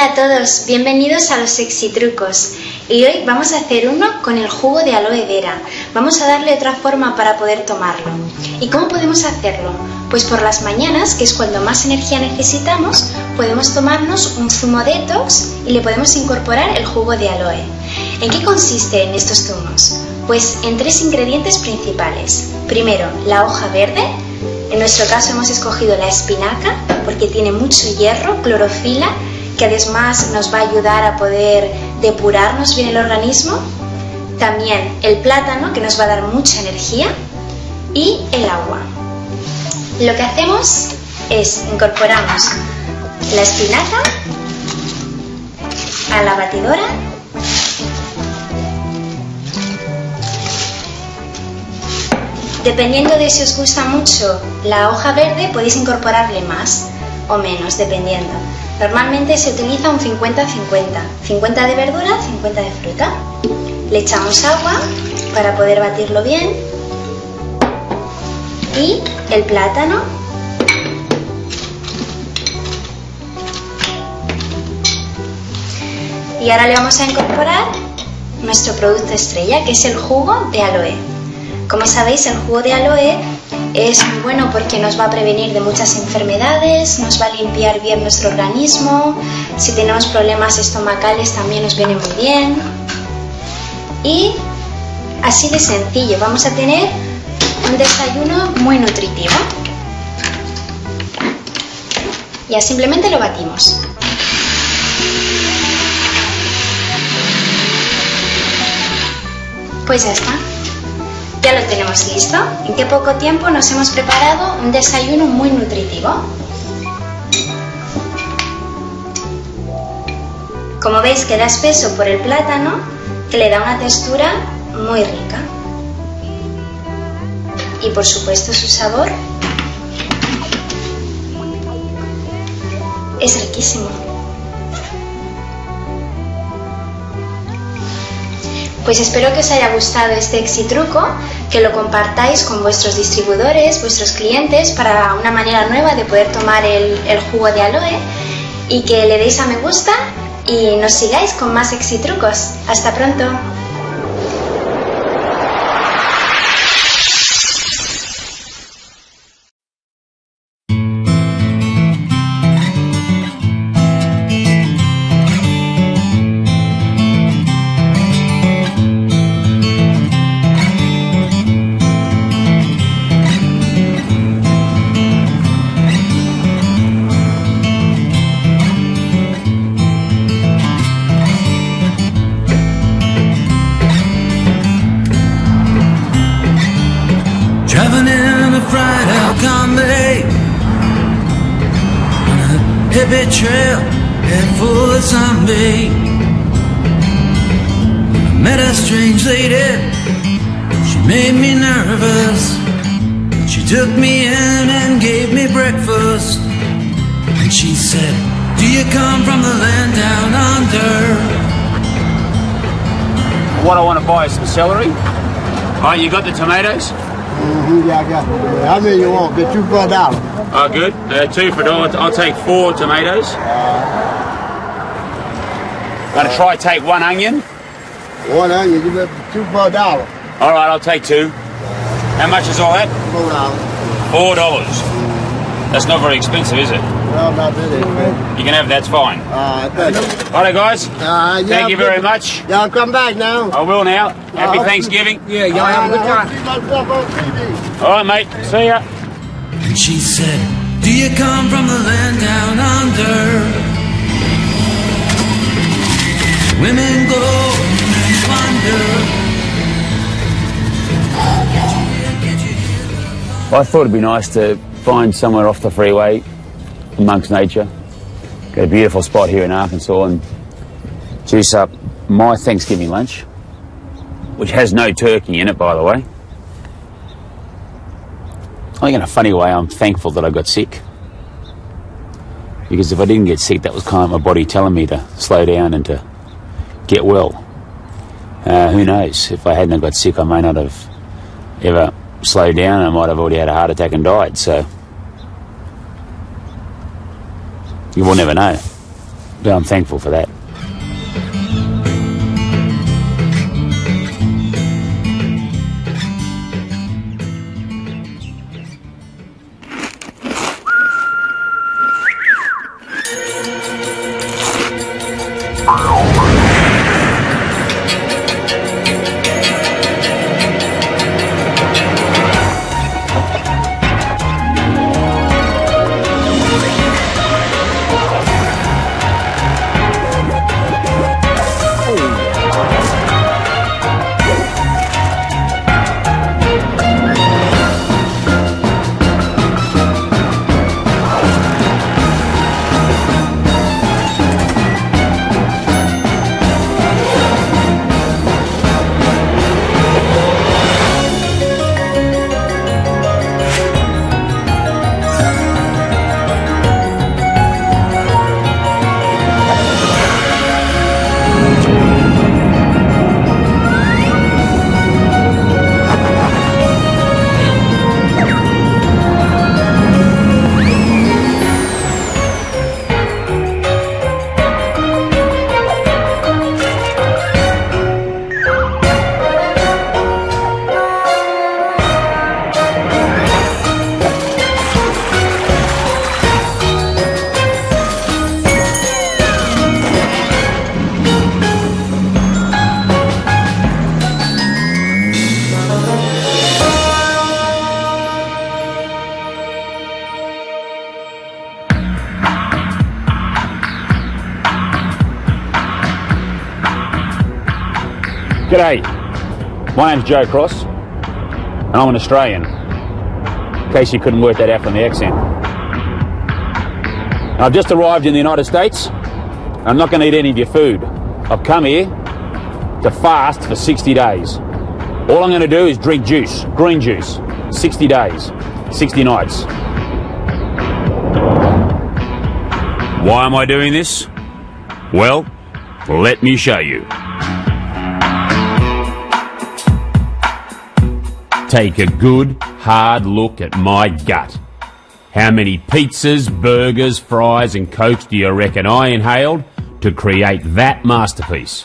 Hola a todos, bienvenidos a los EXITrucos y hoy vamos a hacer uno con el jugo de aloe vera. Vamos a darle otra forma para poder tomarlo. ¿Y cómo podemos hacerlo? Pues por las mañanas, que es cuando más energía necesitamos, podemos tomarnos un zumo detox y le podemos incorporar el jugo de aloe. ¿En qué consisten estos zumos? Pues en tres ingredientes principales. Primero, la hoja verde. En nuestro caso hemos escogido la espinaca porque tiene mucho hierro, clorofila, que además nos va a ayudar a poder depurarnos bien el organismo. También el plátano, que nos va a dar mucha energía, y el agua. Lo que hacemos es incorporamos la espinaca a la batidora. Dependiendo de si os gusta mucho la hoja verde, podéis incorporarle más o menos, dependiendo. Normalmente se utiliza un 50-50, 50 de verdura, 50 de fruta. Le echamos agua para poder batirlo bien y el plátano. Y ahora le vamos a incorporar nuestro producto estrella, que es el jugo de aloe. Como sabéis, el jugo de aloe es muy bueno porque nos va a prevenir de muchas enfermedades, nos va a limpiar bien nuestro organismo, si tenemos problemas estomacales también nos viene muy bien. Y así de sencillo, vamos a tener un desayuno muy nutritivo. Ya simplemente lo batimos. Pues ya está. Ya lo tenemos listo. En qué poco tiempo nos hemos preparado un desayuno muy nutritivo. Como veis, queda espeso por el plátano, que le da una textura muy rica. Y por supuesto su sabor es riquísimo. Pues espero que os haya gustado este EXITruco, que lo compartáis con vuestros distribuidores, vuestros clientes, para una manera nueva de poder tomar el jugo de aloe, y que le deis a me gusta y nos sigáis con más EXITrucos. ¡Hasta pronto! Driving in a fried-out Combi on a heavy trail, head full of zombie. I met a strange lady, she made me nervous. She took me in and gave me breakfast. And she said, do you come from the land down under? What I want to buy is some celery. Oh, you got the tomatoes? Yeah, I got it. How many you want? Get two for $1. Oh, good. Two for $1. I'll take 4 tomatoes. Gonna try take 1 onion. 1 onion, you got two for $1. All right, I'll take 2. How much is all that? $4. $4. That's not very expensive, is it? Well, not really expensive. You can have that's fine. Thank you. All right, guys. Thank you very much. Y'all come back now. I will now. Happy Thanksgiving. Yeah, y'all have a good time. See myself on TV. All right, mate. See ya. And she said, do you come from the land down under? Women go and wonder. I thought it'd be nice to find somewhere off the freeway amongst nature. Got a beautiful spot here in Arkansas and juice up my Thanksgiving lunch, which has no turkey in it, by the way. I think in a funny way I'm thankful that I got sick, because if I didn't get sick, that was kind of my body telling me to slow down and to get well. Who knows, if I hadn't got sick I may not have ever slowed down, I might have already had a heart attack and died, so you will never know. So I'm thankful for that. G'day, my name's Joe Cross, and I'm an Australian, in case you couldn't work that out from the accent. I've just arrived in the United States. I'm not going to eat any of your food. I've come here to fast for 60 days. All I'm going to do is drink juice, green juice, 60 days, 60 nights. Why am I doing this? Well, let me show you. Take a good, hard look at my gut. How many pizzas, burgers, fries and cokes do you reckon I inhaled to create that masterpiece?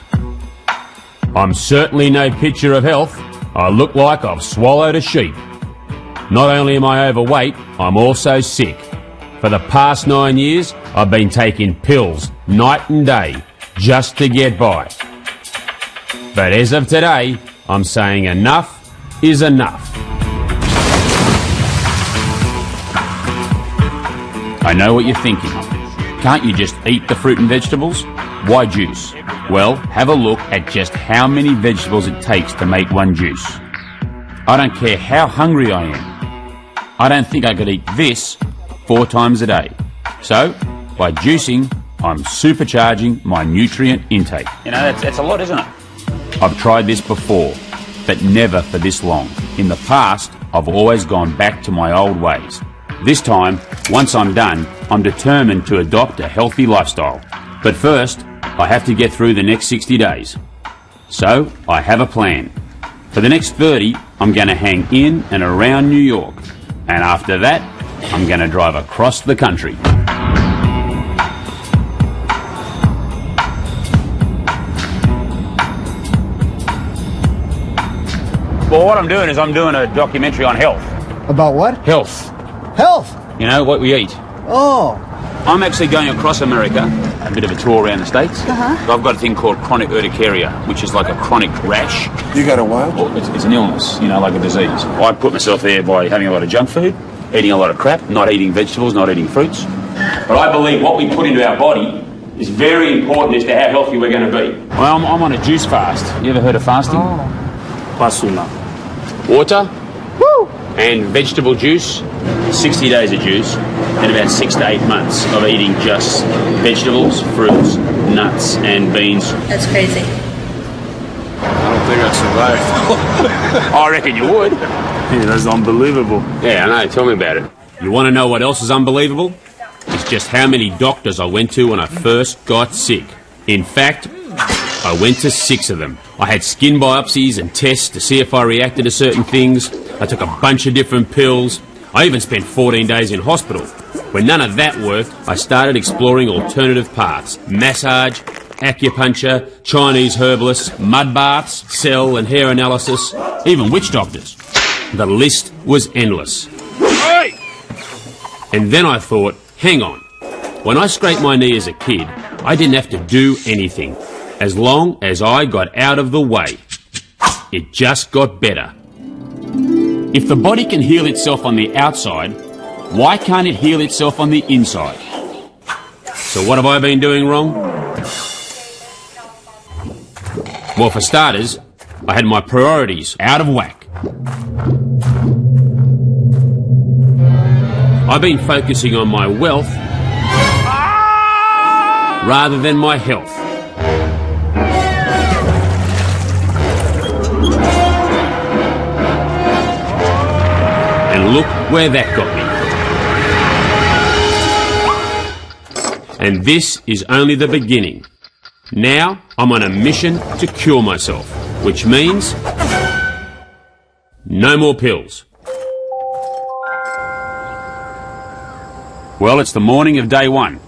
I'm certainly no picture of health. I look like I've swallowed a sheep. Not only am I overweight, I'm also sick. For the past 9 years, I've been taking pills night and day just to get by. But as of today, I'm saying enough is enough. I know what you're thinking. Can't you just eat the fruit and vegetables? Why juice? Well, have a look at just how many vegetables it takes to make one juice. I don't care how hungry I am. I don't think I could eat this 4 times a day. So, by juicing, I'm supercharging my nutrient intake. You know, that's a lot, isn't it? I've tried this before, but never for this long. In the past, I've always gone back to my old ways. This time, once I'm done, I'm determined to adopt a healthy lifestyle. But first, I have to get through the next 60 days. So, I have a plan. For the next 30, I'm going to hang in and around New York. And after that, I'm going to drive across the country. Well, what I'm doing is I'm doing a documentary on health. About what? Health. Health? You know, what we eat. Oh. I'm actually going across America, a bit of a tour around the States. I've got a thing called chronic urticaria, which is like a chronic rash. You got a what? Well, it's an illness, you know, like a disease. I put myself there by having a lot of junk food, eating a lot of crap, not eating vegetables, not eating fruits. But I believe what we put into our body is very important as to how healthy we're going to be. Well, I'm on a juice fast. You ever heard of fasting? Basuna. Water and vegetable juice, 60 days of juice, and about 6 to 8 months of eating just vegetables, fruits, nuts and beans. That's crazy. I don't think I'd survive. I reckon you would. Yeah, that's unbelievable. Yeah, I know. Tell me about it. You want to know what else is unbelievable? It's just how many doctors I went to when I first got sick. In fact, I went to 6 of them. I had skin biopsies and tests to see if I reacted to certain things. I took a bunch of different pills. I even spent 14 days in hospital. When none of that worked, I started exploring alternative paths. Massage, acupuncture, Chinese herbalists, mud baths, cell and hair analysis, even witch doctors. The list was endless. And then I thought, hang on. When I scraped my knee as a kid, I didn't have to do anything, as long as I got out of the way. It just got better. If the body can heal itself on the outside, why can't it heal itself on the inside? So what have I been doing wrong? Well, for starters, I had my priorities out of whack. I've been focusing on my wealth rather than my health. And look where that got me. And this is only the beginning. Now I'm on a mission to cure myself, which means no more pills. Well, it's the morning of day one.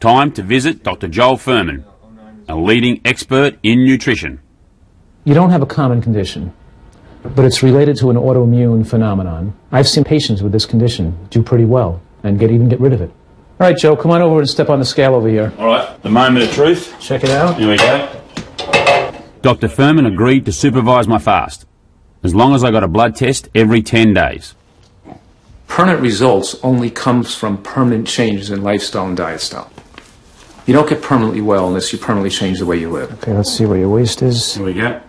Time to visit Dr. Joel Fuhrman, a leading expert in nutrition. You don't have a common condition, but it's related to an autoimmune phenomenon. I've seen patients with this condition do pretty well and even get rid of it. All right, Joe, come on over and step on the scale over here. All right, the moment of truth. Check it out. Here we go. Dr. Fuhrman agreed to supervise my fast, as long as I got a blood test every 10 days. Permanent results only comes from permanent changes in lifestyle and diet style. You don't get permanently well unless you permanently change the way you live. Okay, let's see where your waist is. Here we go.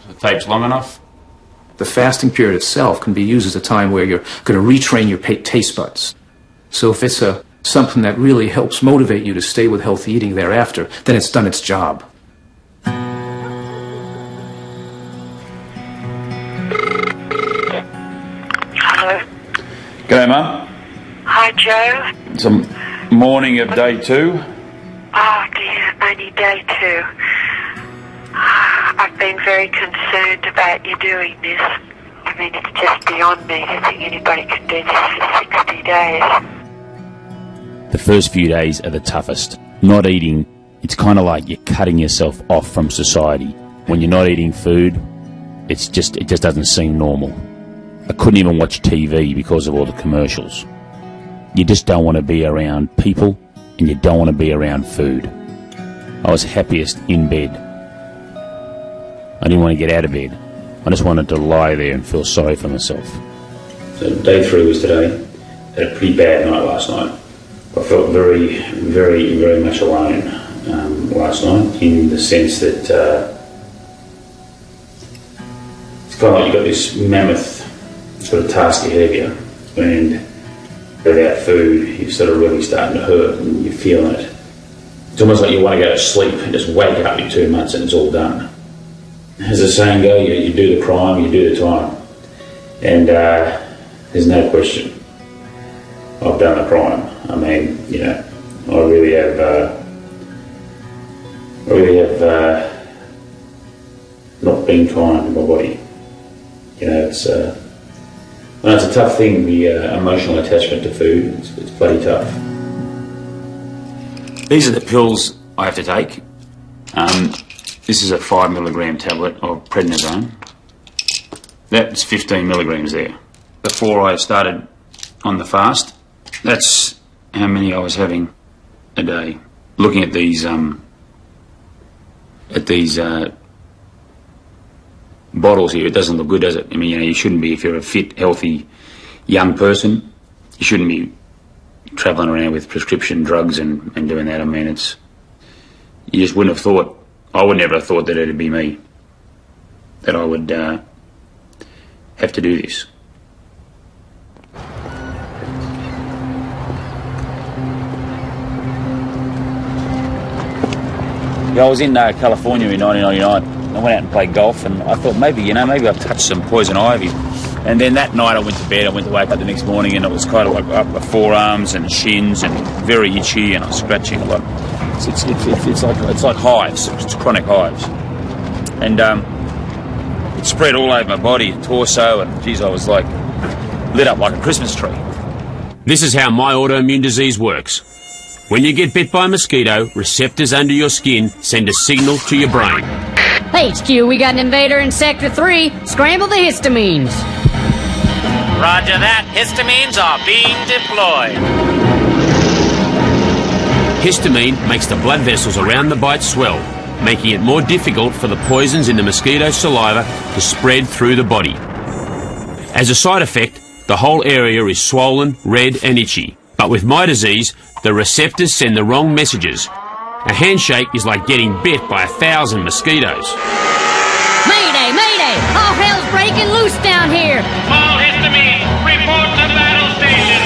The tape's long enough. The fasting period itself can be used as a time where you're going to retrain your taste buds. So if it's something that really helps motivate you to stay with healthy eating thereafter, then it's done its job. Hello. G'day, Mum. Hi, Joe. It's a morning of day two. Oh, dear, only day two. I've been very concerned about you doing this. I mean, it's just beyond me to think anybody can do this for 60 days. The first few days are the toughest. Not eating, it's kind of like you're cutting yourself off from society. When you're not eating food, it just doesn't seem normal. I couldn't even watch TV because of all the commercials. You just don't want to be around people, and you don't want to be around food. I was happiest in bed. I didn't want to get out of bed. I just wanted to lie there and feel sorry for myself. So day three was today. I had a pretty bad night last night. I felt very, very, very much alone last night, in the sense that it's kind of like you've got this mammoth sort of task ahead of you, and without food you're sort of really starting to hurt and you're feeling it. It's almost like you want to go to sleep and just wake up in 2 months and it's all done. As the saying goes, you do the crime, you do the time. And there's no question, I've done the crime. I mean, you know, I really have not been kind to my body. You know, it's a tough thing, the emotional attachment to food. It's bloody tough. These are the pills I have to take. This is a 5 milligram tablet of prednisone. That's 15 milligrams there. Before I started on the fast, that's how many I was having a day. Looking at these bottles here, it doesn't look good, does it? I mean, you know, you shouldn't be, if you're a fit, healthy young person, you shouldn't be travelling around with prescription drugs and doing that. I mean, you just wouldn't have thought, I would never have thought that it'd be me, that I would have to do this. Yeah, I was in California in 1999. I went out and played golf, and I thought maybe I've touched some poison ivy. And then that night I went to bed, I went to wake up the next morning, and it was kind of like up my forearms and shins and very itchy, and I was scratching a lot. It's like hives, it's chronic hives. And it spread all over my body and torso, and geez, I was like lit up like a Christmas tree. This is how my autoimmune disease works. When you get bit by a mosquito, receptors under your skin send a signal to your brain. HQ, we got an invader in Sector 3. Scramble the histamines. Roger that. Histamines are being deployed. Histamine makes the blood vessels around the bite swell, making it more difficult for the poisons in the mosquito's saliva to spread through the body. As a side effect, the whole area is swollen, red and itchy. But with my disease, the receptors send the wrong messages. A handshake is like getting bit by 1,000 mosquitoes. Mayday, mayday! All hell's breaking loose down here! All histamines, report to battle station!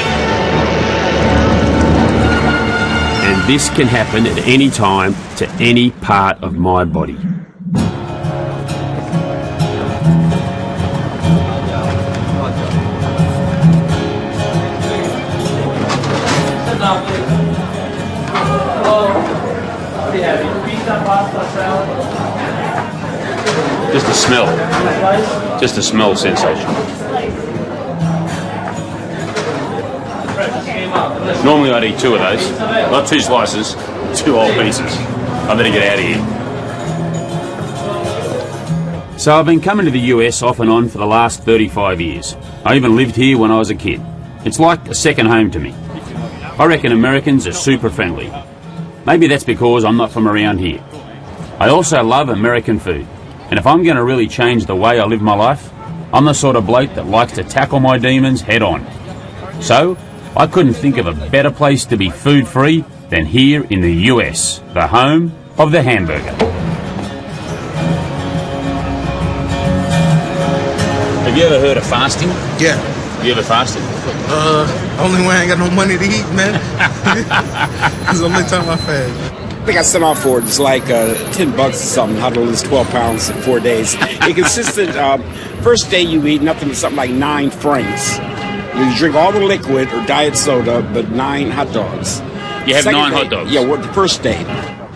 And this can happen at any time to any part of my body. Just a smell sensation. Normally I'd eat 2 of those, not 2 slices, 2 whole pieces. I better get out of here. So I've been coming to the US off and on for the last 35 years. I even lived here when I was a kid. It's like a second home to me. I reckon Americans are super friendly. Maybe that's because I'm not from around here. I also love American food. And if I'm going to really change the way I live my life, I'm the sort of bloke that likes to tackle my demons head on. So, I couldn't think of a better place to be food-free than here in the US, the home of the hamburger. Have you ever heard of fasting? Yeah. Have you ever fasted? Only when I ain't got no money to eat, man. It's the only time I fast. I think I sent off for it. It's like $10 or something, how to lose 12 pounds in 4 days. It consisted, first day you eat nothing but something like 9 franks. You drink all the liquid or diet soda, but 9 hot dogs. You have 9 hot dogs? Yeah, the first day.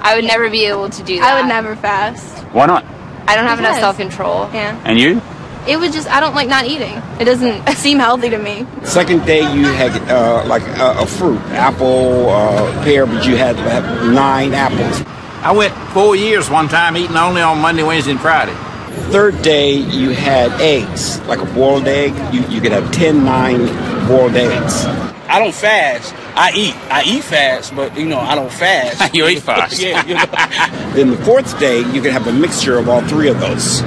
I would never be able to do that. I would never fast. Why not? I don't have enough self-control. Yeah. And you? It would just, I don't like not eating. It doesn't seem healthy to me. Second day you had like a fruit, apple, pear, but you had 9 apples. I went 4 years one time eating only on Monday, Wednesday, and Friday. Third day you had eggs, like a boiled egg. You could have 9 boiled eggs. I don't fast. I eat fast, but I don't fast. You eat fast. Yeah. Then the fourth day you could have a mixture of all 3 of those.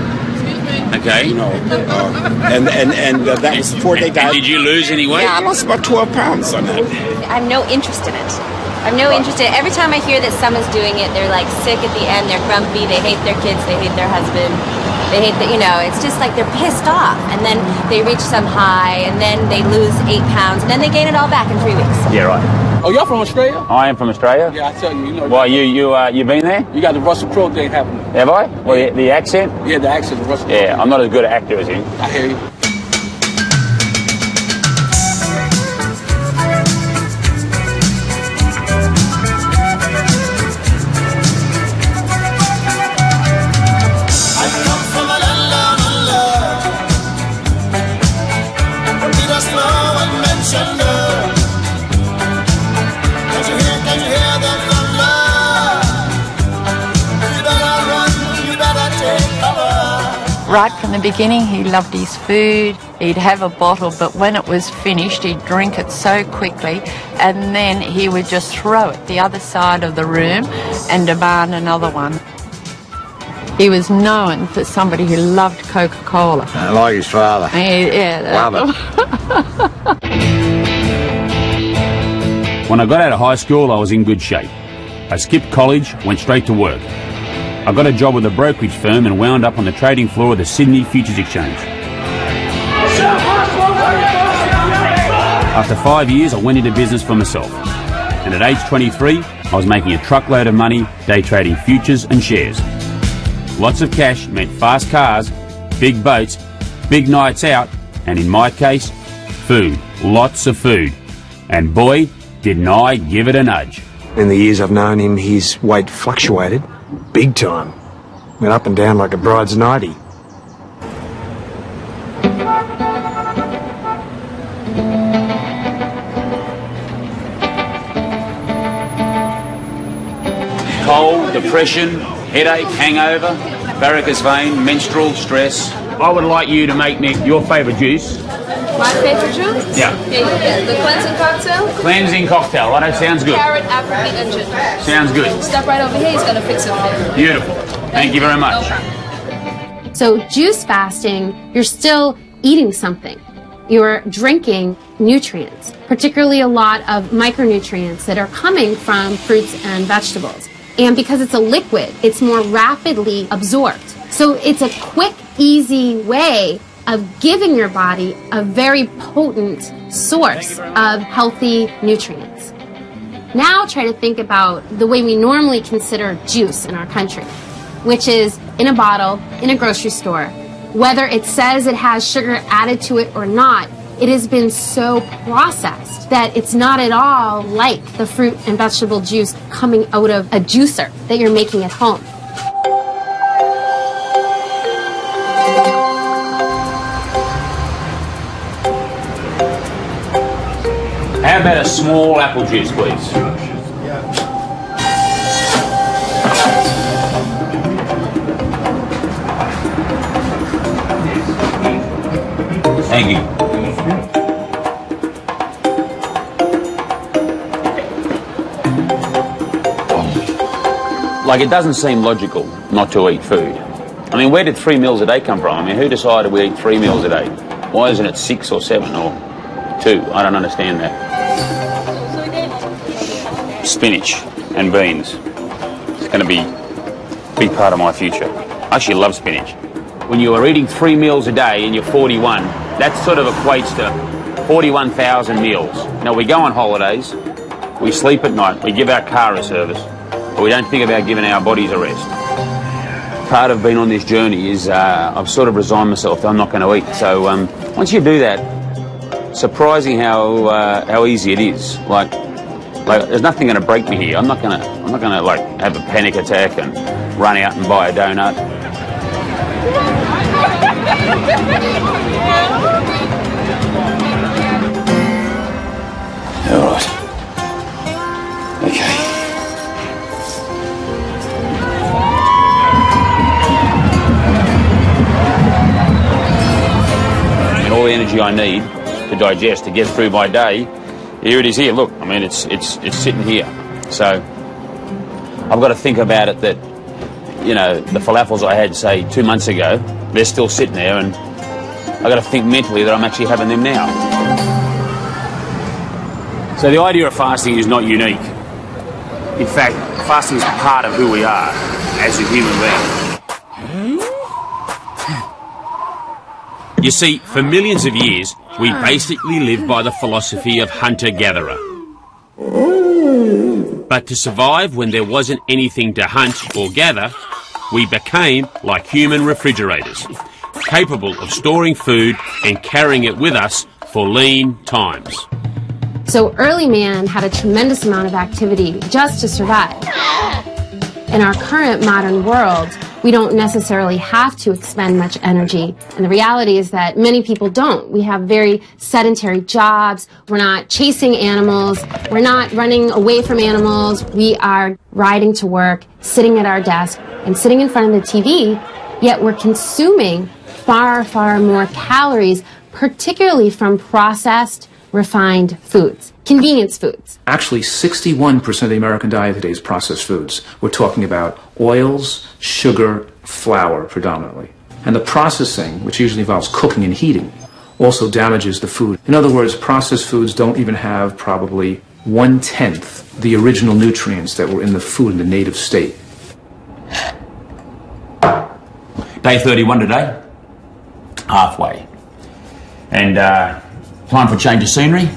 Okay. And that was the 4-day diet. And did you lose any weight? Yeah, I lost about 12 pounds on that. I have no interest in it. I have no interest in it. Every time I hear that someone's doing it, they're like sick at the end, they're grumpy, they hate their kids, they hate their husband, they hate it's just like they're pissed off. And then they reach some high, and then they lose 8 pounds, and then they gain it all back in 3 weeks. Yeah, right. Oh, y'all from Australia? I am from Australia. Yeah, I tell you, Why, you been there? You got the Russell Crowe thing happening. Have I? Well, the accent? Yeah, the accent of Russell Crowe. Yeah, I'm not as good an actor as him. I hear you. Right from the beginning, he loved his food. He'd have a bottle, but when it was finished, he'd drink it so quickly, and then he would just throw it the other side of the room and demand another one. He was known for somebody who loved Coca-Cola. Like his father. Yeah. Love it. When I got out of high school, I was in good shape. I skipped college, went straight to work. I got a job with a brokerage firm and wound up on the trading floor of the Sydney Futures Exchange. After 5 years, I went into business for myself. And at age 23, I was making a truckload of money day trading futures and shares. Lots of cash meant fast cars, big boats, big nights out, and in my case, food. Lots of food. And boy, didn't I give it a nudge. In the years I've known him, his weight fluctuated big time. Went up and down like a bride's nightie. cold, depression, headache, hangover, varicose vein, menstrual stress. I would like you to make me your favourite juice. My favorite juice? Yeah. Here you go. The cleansing cocktail. Cleansing cocktail. Right, that sounds good. Carrot, apple, beet, and ginger. Sounds good. Step right over here. He's going to fix it for you. Beautiful. Thank you very much. So juice fasting, you're still eating something. You're drinking nutrients, particularly a lot of micronutrients that are coming from fruits and vegetables. And because it's a liquid, it's more rapidly absorbed. So it's a quick, easy way of giving your body a very potent source of healthy nutrients. Now try to think about the way we normally consider juice in our country, which is in a bottle, in a grocery store. Whether it says it has sugar added to it or not, it has been so processed that it's not at all like the fruit and vegetable juice coming out of a juicer that you're making at home. How about a small apple juice, please? Thank you. Like, it doesn't seem logical not to eat food. I mean, where did 3 meals a day come from? I mean, who decided we eat 3 meals a day? Why isn't it 6 or 7 or 2? I don't understand that. Spinach and beans. It's going to be a big part of my future. I actually love spinach. When you are eating 3 meals a day and you're 41, that sort of equates to 41,000 meals. Now, we go on holidays, we sleep at night, we give our car a service, but we don't think about giving our bodies a rest. Part of being on this journey is I've sort of resigned myself that I'm not going to eat. So once you do that, surprising how easy it is. Like there's nothing going to break me here. I'm not going to like have a panic attack and run out and buy a donut. All right. Okay. And all the energy I need to digest, to get through my day, here it is here. Look, I mean, it's sitting here. So I've got to think about it that, you know, the falafels I had, say, 2 months ago, they're still sitting there, and I've got to think mentally that I'm actually having them now. So the idea of fasting is not unique. In fact, fasting is part of who we are as a human being. You see, for millions of years, we basically lived by the philosophy of hunter-gatherer. But to survive when there wasn't anything to hunt or gather, we became like human refrigerators, capable of storing food and carrying it with us for lean times. So early man had a tremendous amount of activity just to survive. In our current modern world, we don't necessarily have to expend much energy. And the reality is that many people don't. We have very sedentary jobs. We're not chasing animals. We're not running away from animals. We are riding to work, sitting at our desk, and sitting in front of the TV, yet we're consuming far, far more calories, particularly from processed, refined foods, convenience foods. Actually, 61% of the American diet today is processed foods. We're talking about oils, sugar, flour predominantly. And the processing, which usually involves cooking and heating, also damages the food. In other words, processed foods don't even have probably 1/10 the original nutrients that were in the food in the native state. Day 31 today, halfway. And time for a change of scenery.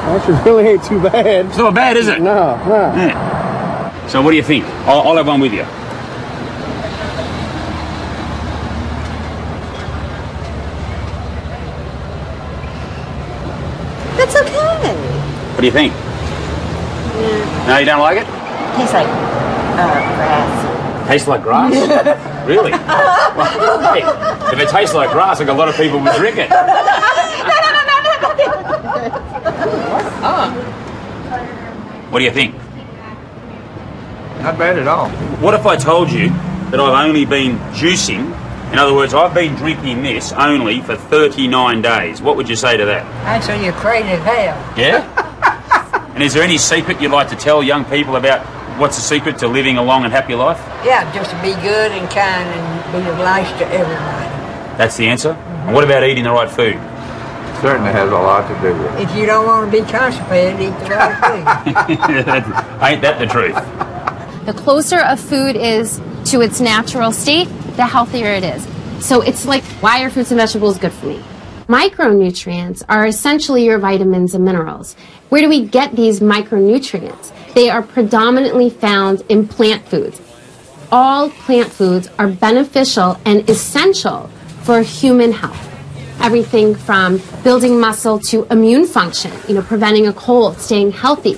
Actually, really ain't too bad. It's not bad, is it? No, no. Yeah. So what do you think? I'll have one with you. That's okay. What do you think? Yeah. No, you don't like it? Tastes like grass. Tastes like grass? Really? Well, hey, if it tastes like grass, like a lot of people would drink it. What do you think? Not bad at all. What if I told you that I've only been juicing? In other words, I've been drinking this only for 39 days. What would you say to that? I'd say you're crazy as hell. Yeah? And is there any secret you'd like to tell young people about what's the secret to living a long and happy life? Yeah, just to be good and kind and be nice to everybody. That's the answer? And what about eating the right food? Certainly has a lot to do with it. If you don't want to be constipated, eat the right food. Ain't that the truth? The closer a food is to its natural state, the healthier it is. So it's like, why are fruits and vegetables good for me? Micronutrients are essentially your vitamins and minerals. Where do we get these micronutrients? They are predominantly found in plant foods. All plant foods are beneficial and essential for human health. Everything from building muscle to immune function, preventing a cold, staying healthy.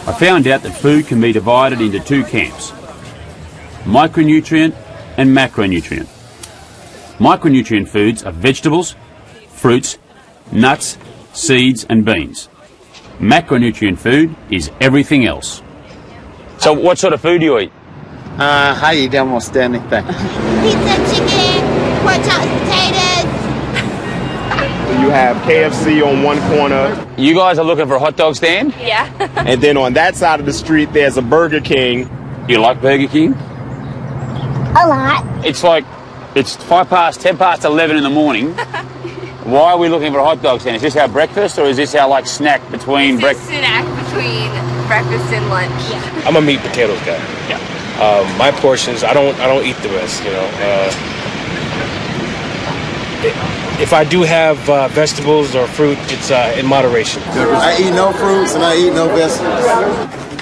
I found out that food can be divided into two camps: micronutrient and macronutrient. Micronutrient foods are vegetables, fruits, nuts, seeds and beans. Macronutrient food is everything else. So what sort of food do you eat? I eat almost anything. Pizza, chicken, pork chops, potatoes. You have KFC on one corner. You guys are looking for a hot dog stand? Yeah. And then on that side of the street, there's a Burger King. You like Burger King? A lot. It's 10 past 11 in the morning. Why are we looking for a hot dog stand? Is this our breakfast or is this our snack between breakfast? Snack between breakfast and lunch. Yeah. I'm a meat potatoes guy. Yeah. My portions, I don't eat the rest. If I do have vegetables or fruit, it's in moderation. I eat no fruits and I eat no vegetables.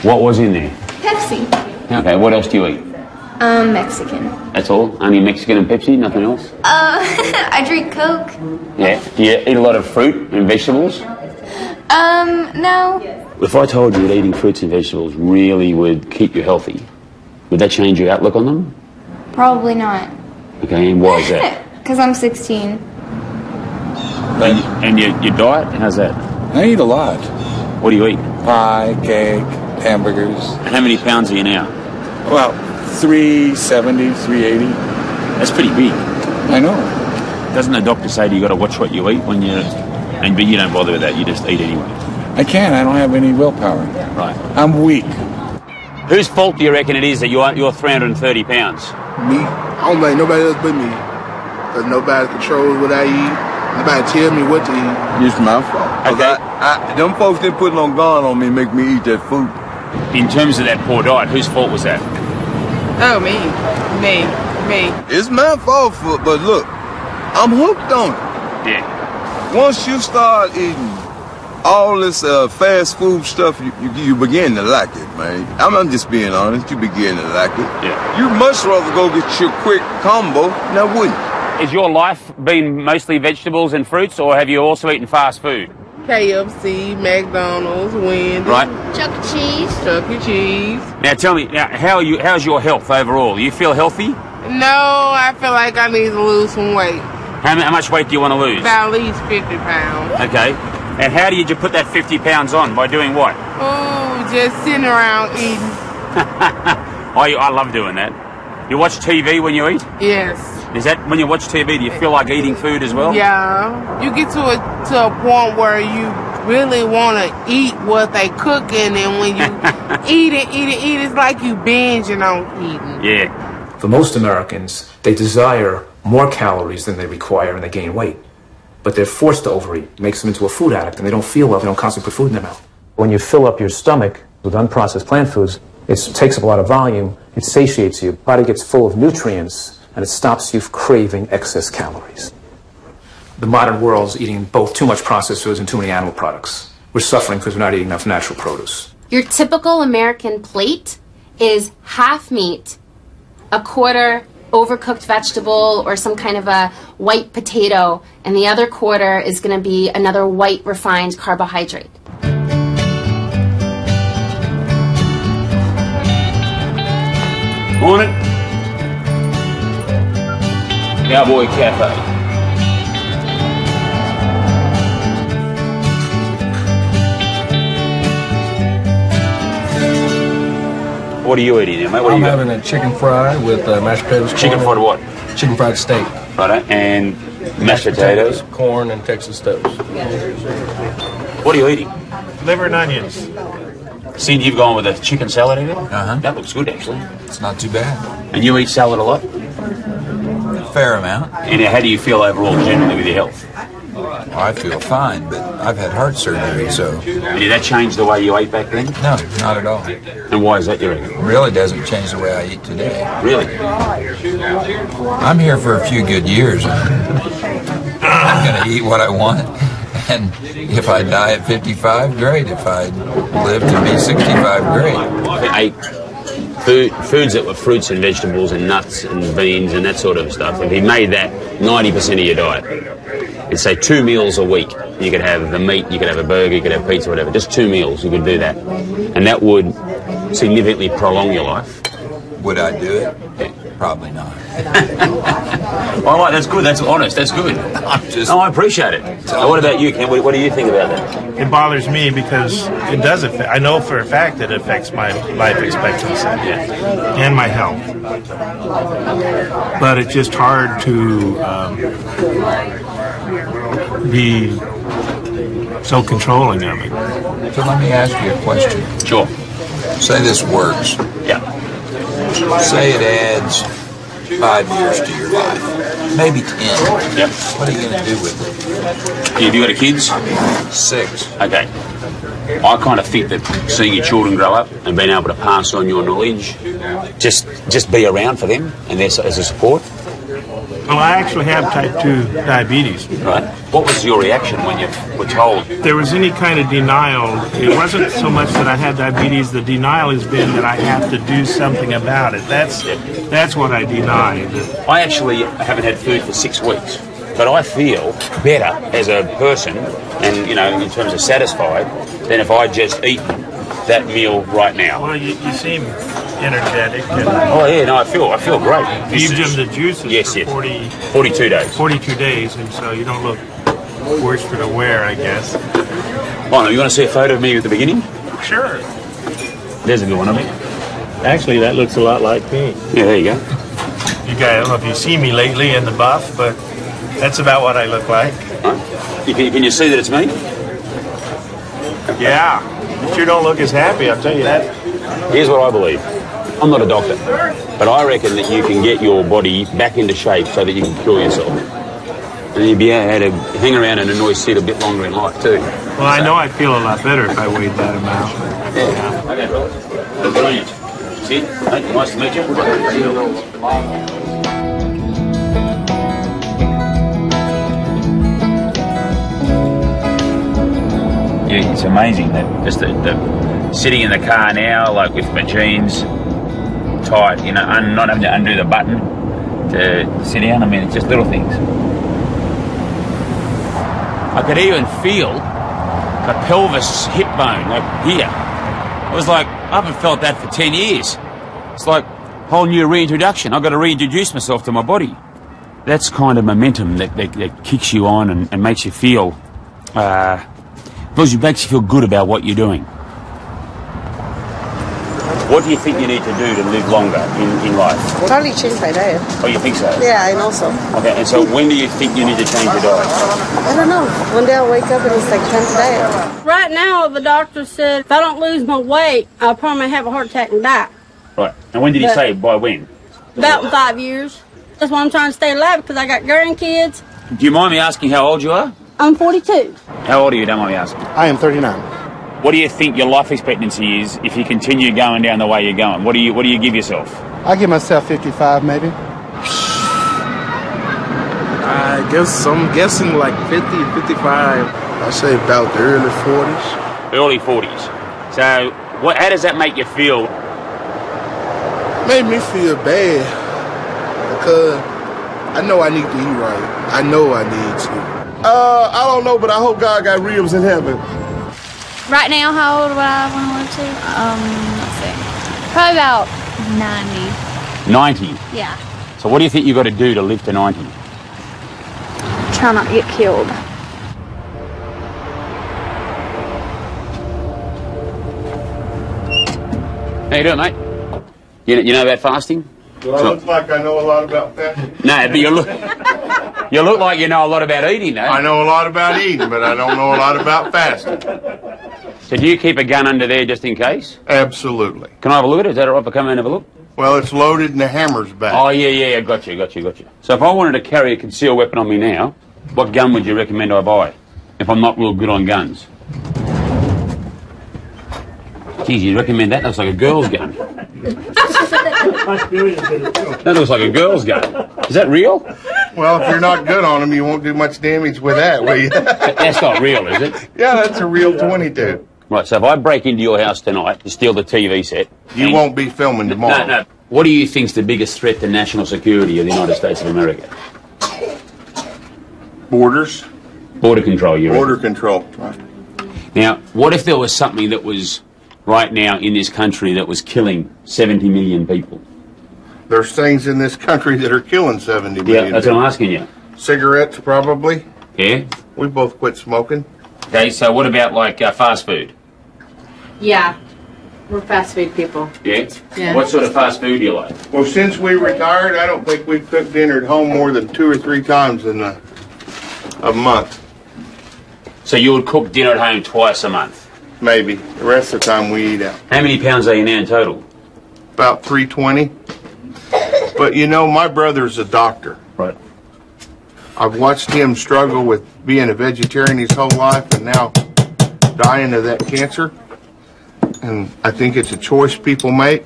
What was in there? Pepsi. Okay, what else do you eat? Mexican. That's all? Only Mexican and Pepsi, nothing else? I drink Coke. Yeah. Do you eat a lot of fruit and vegetables? No. If I told you that eating fruits and vegetables really would keep you healthy, would that change your outlook on them? Probably not. Okay, and why is that? Because I'm 16. And your diet, how's that? I eat a lot. What do you eat? Pie, cake, hamburgers. And how many pounds are you now? Well, 370, 380. That's pretty big. I know. Doesn't the doctor say you got to watch what you eat when you... But you don't bother with that, you just eat anyway. I can't, I don't have any willpower. Right. I'm weak. Whose fault do you reckon it is that you're 330 pounds? Me. I don't blame nobody else but me. Because nobody controls what I eat. Nobody tell me what to eat. It's my fault. Okay. Them folks that put no gun on me make me eat that food. In terms of that poor diet, whose fault was that? Oh, me. It's my fault, but look, I'm hooked on it. Yeah. Once you start eating all this fast food stuff, you begin to like it, man. I'm just being honest. You begin to like it. Yeah. You much rather go get your quick combo, now wouldn't you? Is your life been mostly vegetables and fruits, or have you also eaten fast food? KFC, McDonald's, Wendy's. Right. Chuck E. Cheese. Chuck E. Cheese. Now tell me, how's your health overall? You feel healthy? No, I feel like I need to lose some weight. How much weight do you want to lose? About at least 50 pounds. Okay. And how did you put that 50 pounds on? By doing what? Oh, just sitting around eating. I love doing that. You watch TV when you eat? Yes. Is that when you watch TV, do you feel like eating food as well? Yeah. You get to a point where you really want to eat what they cooking, and when you eat it, it's like you binging on eating. Yeah. For most Americans, they desire more calories than they require and they gain weight. But they're forced to overeat. It makes them into a food addict and they don't feel well, they don't constantly put food in their mouth. When you fill up your stomach, With unprocessed plant foods, it takes up a lot of volume, it satiates you, body gets full of nutrients, and it stops you craving excess calories. The modern world's eating both too much processed foods and too many animal products. We're suffering because we're not eating enough natural produce. Your typical American plate is half meat, a quarter overcooked vegetable or some kind of a white potato, and the other quarter is going to be another white refined carbohydrate. Morning. Cowboy Cafe. What are you eating there, mate? What I'm having a chicken fry with mashed potatoes. Chicken fried what? Chicken fried steak. Right, and mashed potatoes. Corn and Texas toast. What are you eating? Liver and onions. See, you've gone with a chicken salad in it? Uh-huh. That looks good, actually. It's not too bad. And you eat salad a lot? A fair amount. And how do you feel overall, generally, with your health? Well, I feel fine, but I've had heart surgery, so... And did that change the way you ate back then? No, not at all. And why is that, you reckon? It really doesn't change the way I eat today. Really? I'm here for a few good years. I'm going to eat what I want. And if I die at 55, great. If I live to be 65, great. I ate foods that were fruits and vegetables and nuts and beans and that sort of stuff. If you made that 90% of your diet, it'd say 2 meals a week. You could have the meat, you could have a burger, you could have pizza, whatever. Just 2 meals, you could do that. And that would significantly prolong your life. Would I do it? Yeah. Probably not. All right, that's good. That's honest. That's good. I appreciate it. So what about you, Ken? What do you think about that? It bothers me because it does affect... I know for a fact that it affects my life expectancy and my health. But it's just hard to be so controlling of it. So let me ask you a question. Sure. Say this works. Yeah. Say it adds 5 years to your life, maybe 10. Yep. What are you going to do with it? Have you got kids? 6. Okay. I kind of think that seeing your children grow up and being able to pass on your knowledge, just be around for them and as a support. Well, I actually have type 2 diabetes. Right. What was your reaction when you were told? If there was any kind of denial, it wasn't so much that I had diabetes. The denial has been that I have to do something about it. That's what I denied. I actually haven't had food for 6 weeks, but I feel better as a person and, you know, in terms of satisfied than if I just eaten that meal right now. Well, you seem energetic. And oh yeah, no, I feel great. You've done the juices for 42 days. 42 days, and so you don't look worse for the wear, I guess. Oh, you want to see a photo of me at the beginning? Sure. There's a good one of me. Actually, that looks a lot like me. Yeah, there you go. You guys, I don't know if you've seen me lately in the buff, but that's about what I look like. Huh? Can you see that it's me? Yeah. You sure don't look as happy, I'll tell you that. Here's what I believe. I'm not a doctor, but I reckon that you can get your body back into shape so that you can cure yourself. And you'd be able to hang around in a noise seat a bit longer in life too. Well, I know I'd feel a lot better if I weighed that amount. Yeah. Okay, brother. Brilliant. See? Hey, nice to meet you. Yeah, it's amazing that just the sitting in the car now, like with my jeans tight, you know, not having to undo the button to sit down. I mean, it's just little things. I could even feel the pelvis hip bone, like here. I was like, I haven't felt that for 10 years. It's like a whole new reintroduction. I've got to reintroduce myself to my body. That's kind of momentum that kicks you on and makes you feel, makes you feel good about what you're doing. What do you think you need to do to live longer in life? Totally change my diet. Oh, you think so? Yeah, I know so. Okay, and so when do you think you need to change your diet? I don't know. One day I'll wake up and it's like time to diet. Right now, the doctor said if I don't lose my weight, I'll probably have a heart attack and die. Right. And when did he say? By when? About 5 years. That's why I'm trying to stay alive, because I got grandkids. Do you mind me asking how old you are? I'm 42. How old are you? Don't mind me asking. I am 39. What do you think your life expectancy is if you continue going down the way you're going? What do you give yourself? I give myself 55 maybe. I guess I'm guessing like 50, 55. I say about the early 40s. Early 40s. So how does that make you feel? Made me feel bad because I know I need to eat right. I know I need to. I don't know, but I hope God got ribs in heaven. Right now, how old would I want to live to? Let's see. Probably about 90. 90? Yeah. So what do you think you've got to do to live to 90? Try not to get killed. How you doing, mate? You know about fasting? Do I look like I know a lot about fasting? No, but you look like you know a lot about eating, though. I know a lot about eating, but I don't know a lot about fasting. So do you keep a gun under there just in case? Absolutely. Can I have a look at it? Is that all right if I come in and have a look? Well, it's loaded and the hammer's back. Oh, yeah, got you. So if I wanted to carry a concealed weapon on me now, what gun would you recommend I buy if I'm not real good on guns? Geez, you recommend that? Looks like a girl's gun. That looks like a girl's gun. Is that real? Well, if you're not good on them, you won't do much damage with that, will you? That's not real, is it? Yeah, that's a real 22. Right, so if I break into your house tonight to steal the TV set... You won't be filming tomorrow. No. What do you think's the biggest threat to national security of the United States of America? Borders. Border control, you reckon? Border control, right. Now, what if there was something that was right now in this country that was killing 70 million people? There's things in this country that are killing 70 million. Yeah, that's what I'm asking you. Cigarettes, probably. Yeah? We both quit smoking. Okay, so what about, like, fast food? Yeah, we're fast food people. Yeah? Yeah. What sort of fast food do you like? Well, since we retired, I don't think we've cooked dinner at home more than 2 or 3 times in a month. So you would cook dinner at home twice a month? Maybe. The rest of the time we eat out. How many pounds are you now in total? About 320. But you know, my brother's a doctor. Right. I've watched him struggle with being a vegetarian his whole life and now dying of that cancer. And I think it's a choice people make.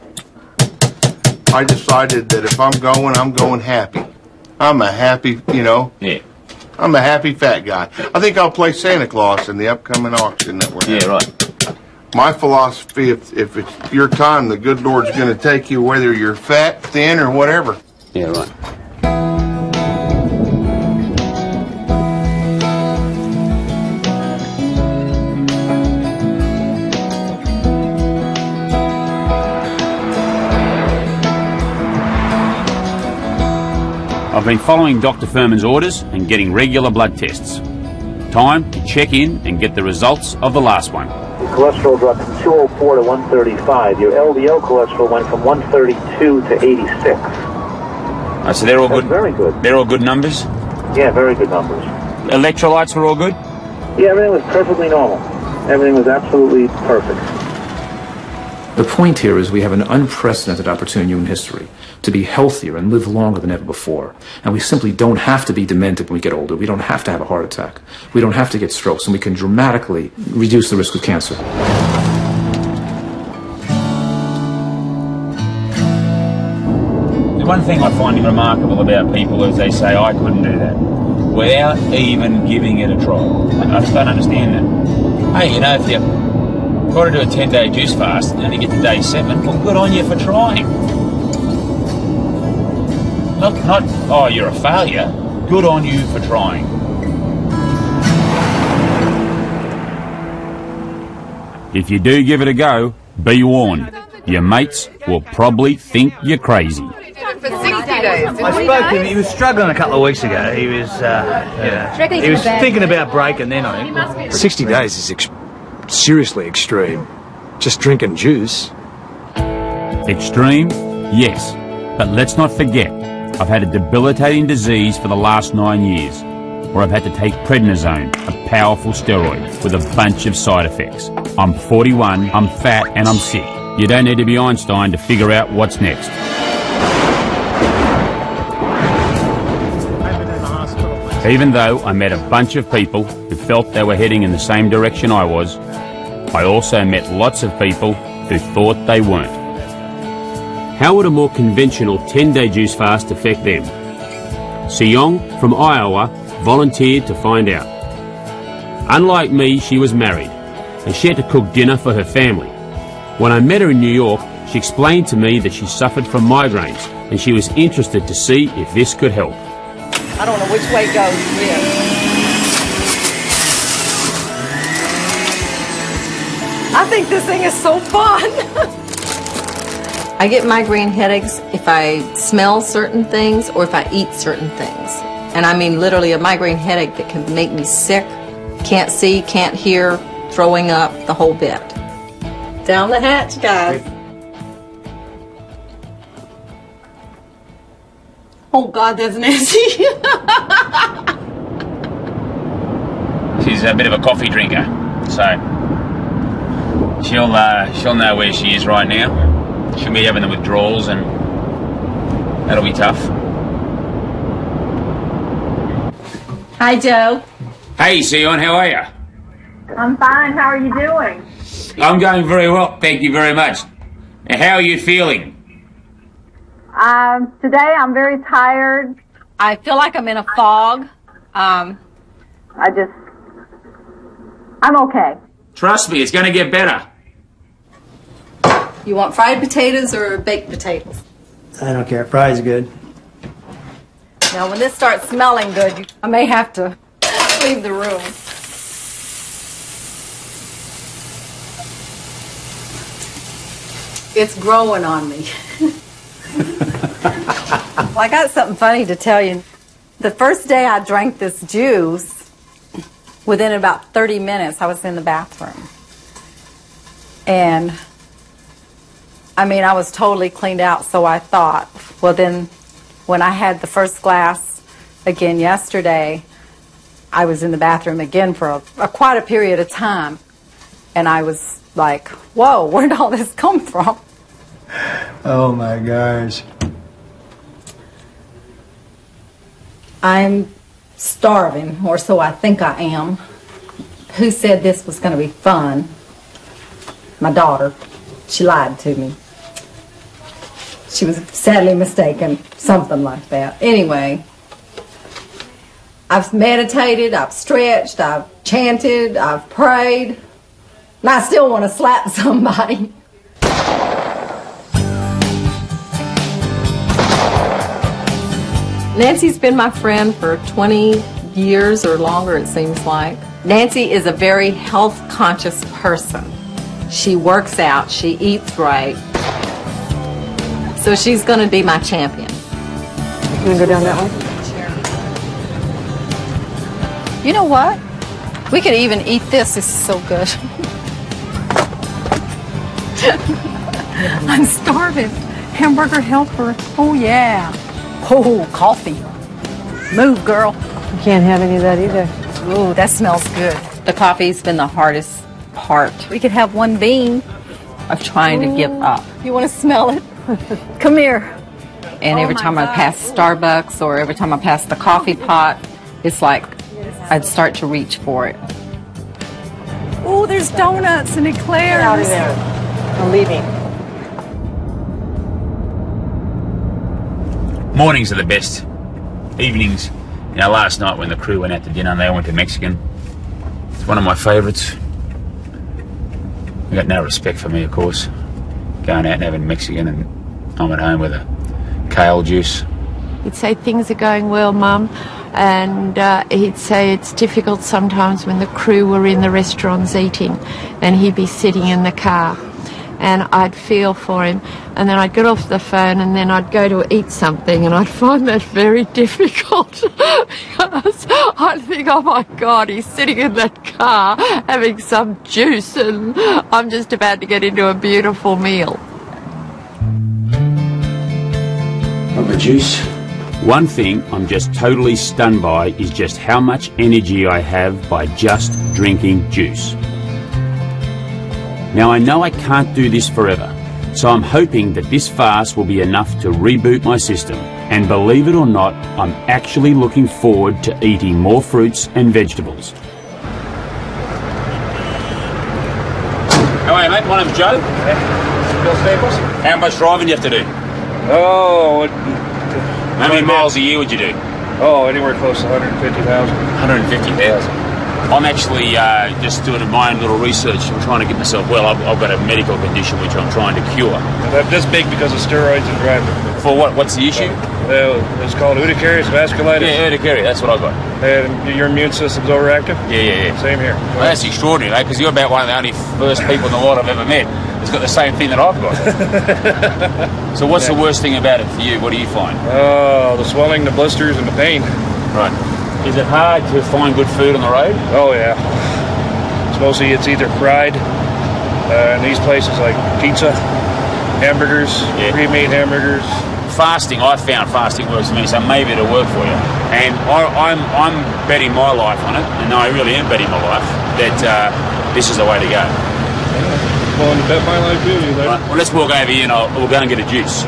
I decided that if I'm going happy. I'm a happy, Yeah. I'm a happy fat guy. I think I'll play Santa Claus in the upcoming auction that we're having. Yeah, right. My philosophy, if it's your time, the good Lord's going to take you whether you're fat, thin, or whatever. Yeah, right. I've been following Dr. Furman's orders and getting regular blood tests. Time to check in and get the results of the last one. Your cholesterol dropped from 204 to 135. Your LDL cholesterol went from 132 to 86. So they're all good? Very good. They're all good numbers? Yeah, very good numbers. Electrolytes were all good? Yeah, everything was perfectly normal. Everything was absolutely perfect. The point here is we have an unprecedented opportunity in human history to be healthier and live longer than ever before. And we simply don't have to be demented when we get older. We don't have to have a heart attack. We don't have to get strokes, and we can dramatically reduce the risk of cancer. The one thing I find remarkable about people is they say, I couldn't do that, without even giving it a try. I just don't understand that. Hey, if you got to do a 10-day juice fast and only get to day 7, well, good on you for trying. Not, oh, you're a failure. Good on you for trying. If you do give it a go, be warned. Your mates will probably think you're crazy. For 60 days. I spoke to him. He was struggling a couple of weeks ago. He was, he was thinking about breaking then, I think. 60 days is seriously extreme. Just drinking juice. Extreme? Yes. But let's not forget, I've had a debilitating disease for the last 9 years, where I've had to take prednisone, a powerful steroid, with a bunch of side effects. I'm 41, I'm fat, and I'm sick. You don't need to be Einstein to figure out what's next. Even though I met a bunch of people who felt they were heading in the same direction I was, I also met lots of people who thought they weren't. How would a more conventional 10-day juice fast affect them? Siyong from Iowa volunteered to find out. Unlike me, she was married, and she had to cook dinner for her family. When I met her in New York, she explained to me that she suffered from migraines, and she was interested to see if this could help. I don't know which way goes here. I think this thing is so fun. I get migraine headaches if I smell certain things or if I eat certain things. And I mean literally a migraine headache that can make me sick, can't see, can't hear, throwing up, the whole bit. Down the hatch, guys. Oh God, that's Nancy. She's a bit of a coffee drinker, so she'll know where she is right now. She'll be having the withdrawals, and that'll be tough. Hi, Joe. Hey, Sion, how are you? I'm fine. How are you doing? I'm going very well, thank you very much. Now, how are you feeling? Today I'm very tired. I feel like I'm in a fog. I'm okay. Trust me, it's going to get better. You want fried potatoes or baked potatoes? I don't care. Fry's good. Now, when this starts smelling good, I may have to leave the room. It's growing on me. Well, I got something funny to tell you. The first day I drank this juice, within about 30 minutes, I was in the bathroom. And, I mean, I was totally cleaned out, so I thought, well then, when I had the first glass again yesterday, I was in the bathroom again for quite a period of time. And I was like, whoa, where did all this come from? Oh my gosh. I'm starving, or so I think I am. Who said this was going to be fun? My daughter. She lied to me. She was sadly mistaken, something like that. Anyway, I've meditated, I've stretched, I've chanted, I've prayed, and I still want to slap somebody. Nancy's been my friend for 20 years or longer, it seems like. Nancy is a very health-conscious person. She works out, she eats right. So she's going to be my champion. You want to go down that way? You know what? We could even eat this. This is so good. I'm starving. Hamburger helper. Oh, yeah. Oh, coffee. Move, girl. You can't have any of that either. Ooh, that smells good. The coffee's been the hardest part. We could have one bean of trying to give up. You want to smell it? Come here. And every time I pass Starbucks or every time I pass the coffee pot, it's like I'd start to reach for it. Oh, there's donuts and eclairs. Get out of there. I'm leaving. Mornings are the best. Evenings, you know, last night when the crew went out to dinner and they went to Mexican, it's one of my favourites. They got no respect for me, of course. Going out and having Mexican, and I'm at home with a kale juice. He'd say things are going well, Mum, and he'd say it's difficult sometimes when the crew were in the restaurants eating and he'd be sitting in the car, and I'd feel for him, and then I'd get off the phone and then I'd go to eat something, and I'd find that very difficult because I'd think, oh my God, he's sitting in that car having some juice and I'm just about to get into a beautiful meal. Of the juice. One thing I'm just totally stunned by is just how much energy I have by just drinking juice. Now I know I can't do this forever, so I'm hoping that this fast will be enough to reboot my system, and believe it or not, I'm actually looking forward to eating more fruits and vegetables. G'day, mate. My name's Joe. Bill Staples. How much driving do you have to do? Oh, how many miles a year would you do? Oh, anywhere close to 150,000. 150,000. I'm actually just doing my own little research. I'm trying to get myself well. I've got a medical condition which I'm trying to cure. That's big because of steroids and driving. For what? What's the issue? It's called urticarious vasculitis. Yeah, urticaria. That's what I got. And your immune system's overactive? Yeah. Same here. Well, that's extraordinary, mate, because you're about one of the only first people in the world I've ever met that's got the same thing that I've got. So what's the worst thing about it for you? What do you find? Oh, the swelling, the blisters, and the pain. Right. Is it hard to find good food on the road? Oh, yeah. It's either fried, in these places like pizza, hamburgers, pre-made hamburgers. Fasting, I found fasting works for me, so maybe it'll work for you. And I'm betting my life on it, and I really am betting my life, that this is the way to go. Well, to bet my life with you, though. Right, well, let's walk over here and we'll go and get a juice.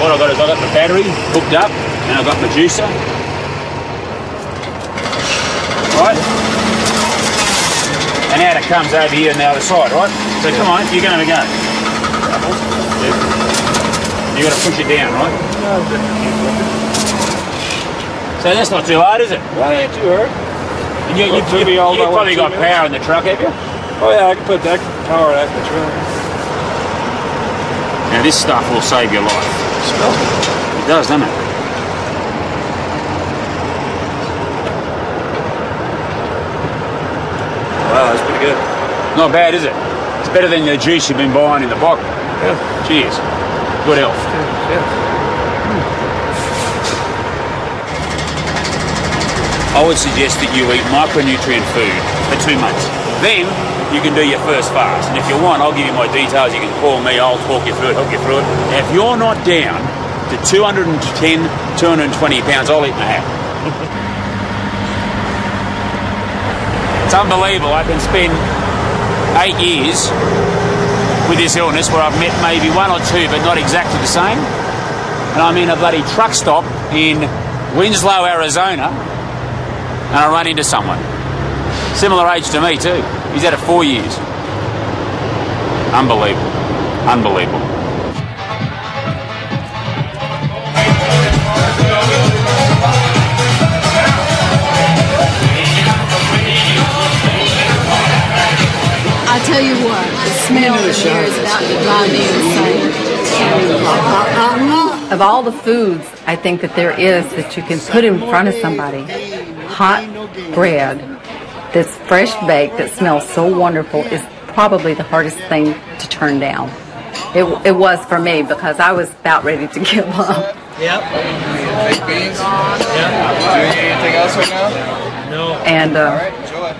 What I've got is I've got the battery hooked up, and I've got my juicer. Right? And out it comes over here on the other side, right? So come on, you're going to go. You've got to push it down, right? So that's not too hard, is it? Well, it ain't too hard. And you've probably got power in the truck, have you? Oh yeah, I can put that power in that truck. Now this stuff will save your life. It smells good. It does, doesn't it? Wow, that's pretty good. Not bad, is it? It's better than the juice you've been buying in the bottle. Yeah. Cheers. Good health. Yeah. I would suggest that you eat micronutrient food for 2 months. Then you can do your first fast. And if you want, I'll give you my details. You can call me, I'll talk you through it, help you through it. And if you're not down to 210, 220 pounds, I'll eat my hat. It's unbelievable. I can spend 8 years with this illness where I've met maybe 1 or 2, but not exactly the same. And I'm in a bloody truck stop in Winslow, Arizona, and I run into someone. Similar age to me too. He's had it 4 years. Unbelievable. Unbelievable. I tell you what, the smell in here is about to drive me insane. Of all the foods I think that there is that you can put in front of somebody, hot bread that's fresh baked that smells so wonderful is probably the hardest thing to turn down. It was for me because I was about ready to give up. Yep. Baked beans. Yep. Doing anything else right now? No. And all right, enjoy.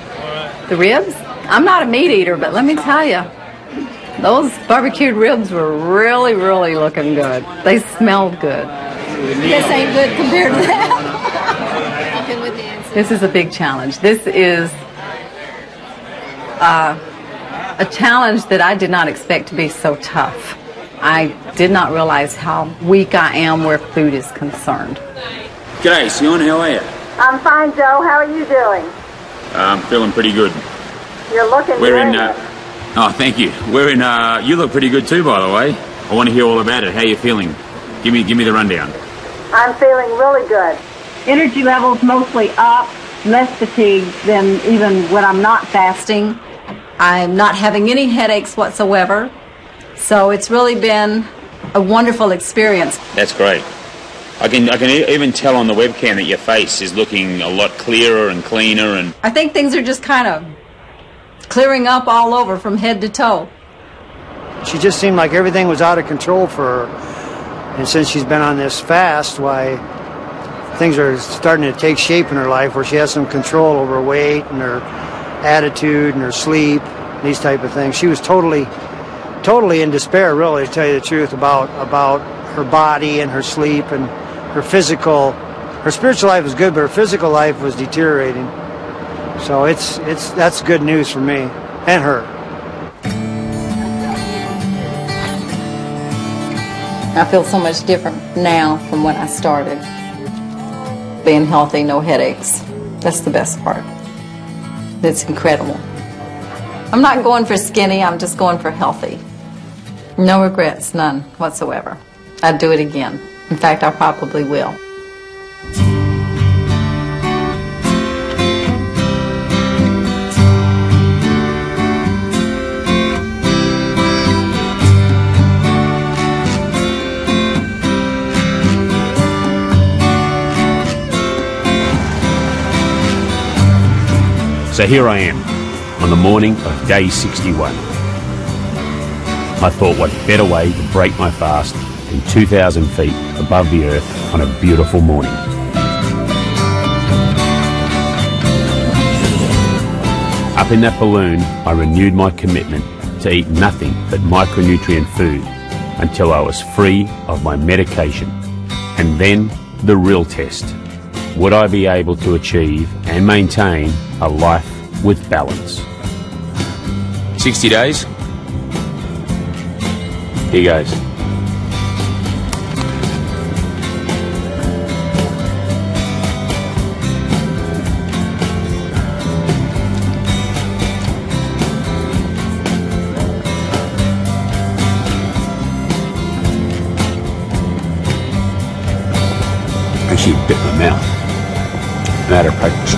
The ribs? I'm not a meat eater, but let me tell you, those barbecued ribs were really, really looking good. They smelled good. This ain't good compared to that. This is a big challenge. This is a challenge that I did not expect to be so tough. I did not realize how weak I am where food is concerned. G'day, Sion, how are you? I'm fine, Joe. How are you doing? I'm feeling pretty good. You're looking We're great. Oh, thank you. We're in, you look pretty good too, by the way. I want to hear all about it. How you feeling? Give me the rundown. I'm feeling really good. Energy levels mostly up, less fatigued than even when I'm not fasting. I'm not having any headaches whatsoever. So it's really been a wonderful experience. That's great. I can even tell on the webcam that your face is looking a lot clearer and cleaner, and I think things are just kind of clearing up all over from head to toe. She just seemed like everything was out of control for her. And since she's been on this fast, why, things are starting to take shape in her life where she has some control over her weight and her attitude and her sleep, these type of things. She was totally in despair, really, to tell you the truth, about her body and her sleep and her physical. Her spiritual life was good, but her physical life was deteriorating. So that's good news for me and her. I feel so much different now from when I started. Being healthy, no headaches. That's the best part. It's incredible. I'm not going for skinny, I'm just going for healthy. No regrets, none whatsoever. I'd do it again. In fact, I probably will. So here I am, on the morning of day 61. I thought what better way to break my fast than 2,000 feet above the earth on a beautiful morning. Up in that balloon, I renewed my commitment to eat nothing but micronutrient food until I was free of my medication. And then the real test. Would I be able to achieve and maintain a life with balance? 60 days. Here goes. Actually bit my mouth. Matter of practice.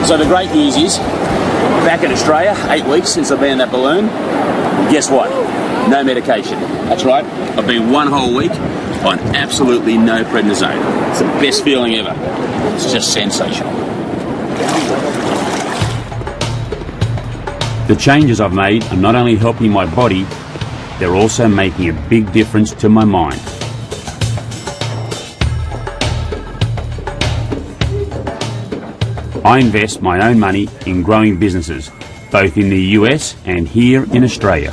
So the great news is, back in Australia, 8 weeks since I've been in that balloon, guess what? No medication. That's right, I've been 1 whole week on absolutely no prednisone. It's the best feeling ever. It's just sensational. The changes I've made are not only helping my body, they're also making a big difference to my mind. I invest my own money in growing businesses, both in the US and here in Australia.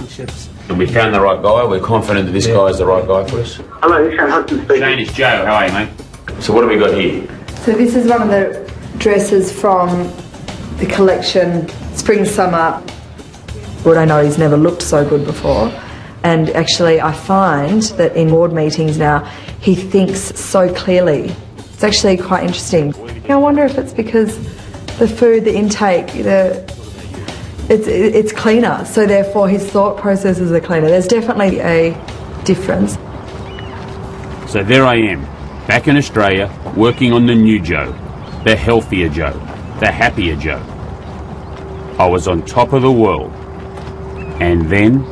And we found the right guy. We're confident that this guy is the right guy for us. Hello, Shane Hudson speaking. Shane, it's Joe. How are you, mate? So what have we got here? So this is one of the dresses from the collection Spring Summer. Lord, I know he's never looked so good before. And actually I find that in board meetings now, he thinks so clearly. It's actually quite interesting. I wonder if it's because the food, the intake, it's cleaner, so therefore his thought processes are cleaner. There's definitely a difference. So there I am, back in Australia, working on the new Joe, the healthier Joe, the happier Joe. I was on top of the world. And then